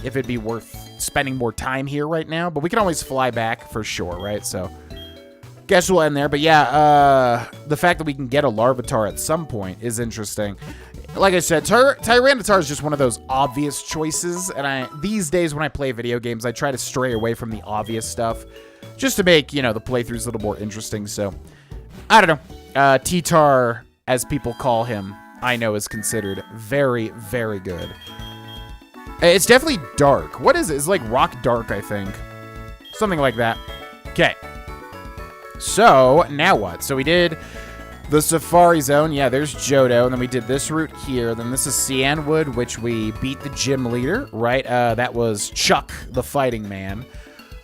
if it'd be worth spending more time here right now, but we can always fly back for sure, right? So... guess we'll end there, but yeah, the fact that we can get a Larvitar at some point is interesting. Like I said, Tyranitar is just one of those obvious choices, and these days when I play video games, I try to stray away from the obvious stuff, just to make, the playthroughs a little more interesting, so, I don't know. T-Tar, as people call him, I know is considered very, very good. It's definitely dark. What is it? It's like rock dark, I think. Something like that. Okay. So, now what? So we did the Safari Zone. Yeah, there's Johto. And then we did this route here. Then this is Cianwood, which we beat the gym leader, right? That was Chuck, the fighting man.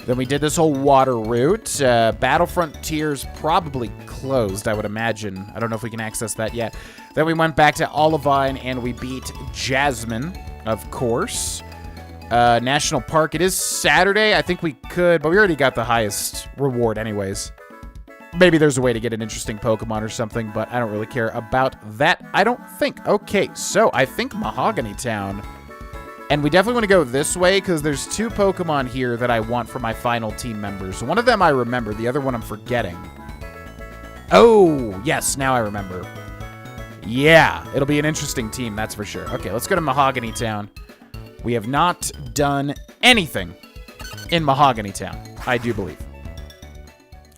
Then we did this whole water route. Battle Frontier's probably closed, I would imagine. I don't know if we can access that yet. Then we went back to Olivine, and we beat Jasmine, of course. National Park. It is Saturday. I think we could, but we already got the highest reward anyways. Maybe there's a way to get an interesting Pokemon or something, but I don't really care about that, I don't think. Okay, so I think Mahogany Town. And we definitely want to go this way because there's 2 Pokemon here that I want for my final team members. One of them I remember, the other one I'm forgetting. Oh, yes, now I remember. Yeah, it'll be an interesting team, that's for sure. Okay, let's go to Mahogany Town. We have not done anything in Mahogany Town, I do believe.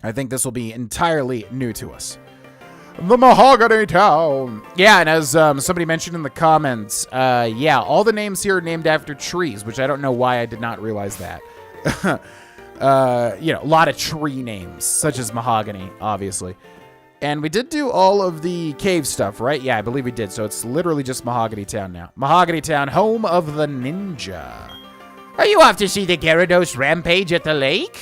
I think this will be entirely new to us. The Mahogany Town. Yeah, and as somebody mentioned in the comments, yeah, all the names here are named after trees, which I don't know why I did not realize that. You know, a lot of tree names, such as Mahogany, obviously. And we did do all of the cave stuff, right? Yeah, I believe we did. So it's literally just Mahogany Town now. Mahogany Town, home of the ninja. Are you off to see the Gyarados rampage at the lake?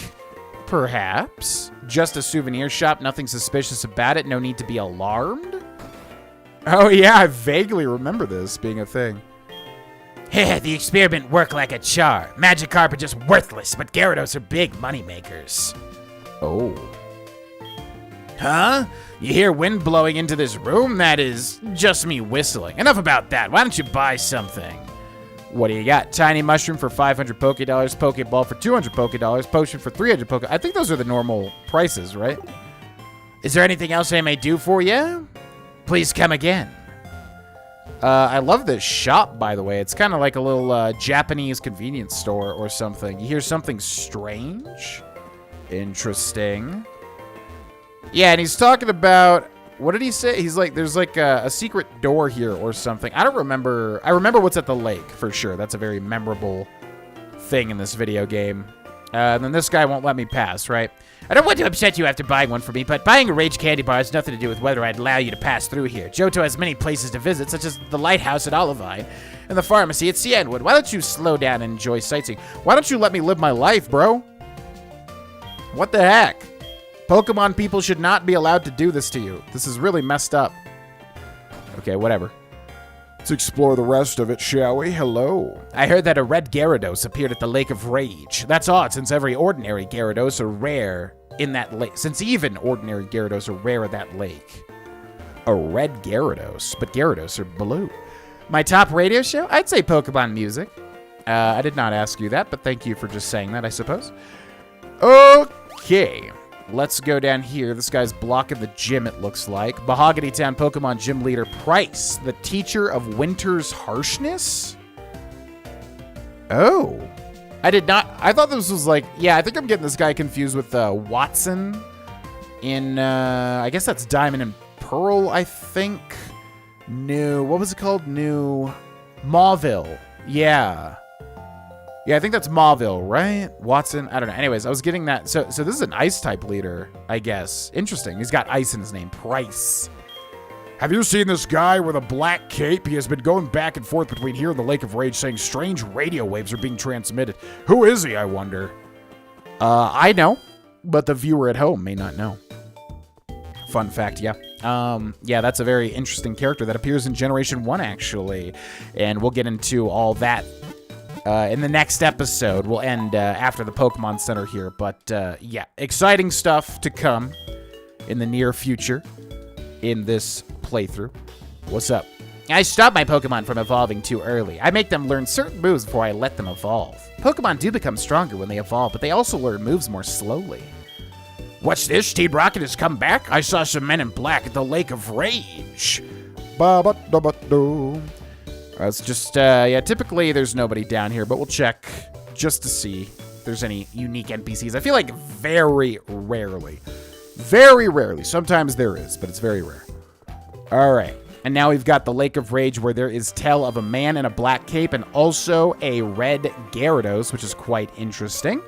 Perhaps. Just a souvenir shop, nothing suspicious about it, no need to be alarmed? Oh yeah, I vaguely remember this being a thing. The experiment worked like a charm. Magikarp are just worthless, but Gyarados are big moneymakers. Oh. Huh? You hear wind blowing into this room? That is just me whistling. Enough about that. Why don't you buy something? What do you got? Tiny mushroom for 500 Poké Dollars, Pokeball for 200 Poké Dollars, potion for 300 Poké. I think those are the normal prices, right? Is there anything else I may do for you? Please come again. I love this shop, by the way. It's kind of like a little Japanese convenience store or something. You hear something strange? Interesting. Yeah, and he's talking about, what did he say? He's like, there's like a secret door here or something. I don't remember. I remember what's at the lake for sure. That's a very memorable thing in this video game. And then this guy won't let me pass, right? I don't want to upset you after buying one for me, but buying a Rage Candy Bar has nothing to do with whether I'd allow you to pass through here. Johto has many places to visit, such as the lighthouse at Olivine and the pharmacy at Cianwood. Why don't you slow down and enjoy sightseeing? Why don't you let me live my life, bro? What the heck? Pokemon people should not be allowed to do this to you. This is really messed up. Okay, whatever. Let's explore the rest of it, shall we? Hello. I heard that a red Gyarados appeared at the Lake of Rage. That's odd, since every ordinary Gyarados are rare in that lake. Since even ordinary Gyarados are rare at that lake. A red Gyarados, but Gyarados are blue. My top radio show? I'd say Pokemon music. I did not ask you that, but thank you for just saying that, I suppose. Okay. Let's go down here. This guy's blocking the gym, it looks like. Mahogany Town Pokemon Gym Leader Price, the teacher of winter's harshness? Oh. I did not... I thought this was like... Yeah, I think I'm getting this guy confused with Watson in... I guess that's Diamond and Pearl, I think. New... What was it called? New... Mauville. Yeah. Yeah, I think that's Mauville, right? Watson? I don't know. Anyways, I was getting that. So this is an ice-type leader, I guess. Interesting. He's got ice in his name. Price. Have you seen this guy with a black cape? He has been going back and forth between here and the Lake of Rage saying strange radio waves are being transmitted. Who is he, I wonder? I know, but the viewer at home may not know. Fun fact, yeah. Yeah, that's a very interesting character that appears in Generation 1, actually. And we'll get into all that in the next episode. We'll end after the Pokemon Center here. But, yeah, exciting stuff to come in the near future in this playthrough. What's up? I stop my Pokemon from evolving too early. I make them learn certain moves before I let them evolve. Pokemon do become stronger when they evolve, but they also learn moves more slowly. What's this? Team Rocket has come back? I saw some men in black at the Lake of Rage. It's just, yeah, typically there's nobody down here, but we'll check just to see if there's any unique NPCs. I feel like very rarely. Very rarely. Sometimes there is, but it's very rare. All right. And now we've got the Lake of Rage where there is tale of a man in a black cape and also a red Gyarados, which is quite interesting.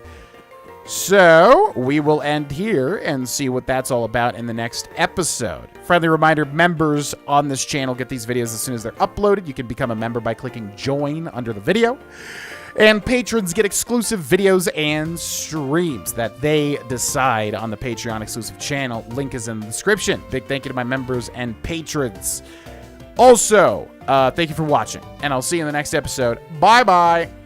So we will end here and see what that's all about in the next episode. Friendly reminder, members on this channel get these videos as soon as they're uploaded. You can become a member by clicking join under the video. And patrons get exclusive videos and streams that they decide on the Patreon exclusive channel. Link is in the description. Big thank you to my members and patrons. Also, thank you for watching, and I'll see you in the next episode. Bye-bye.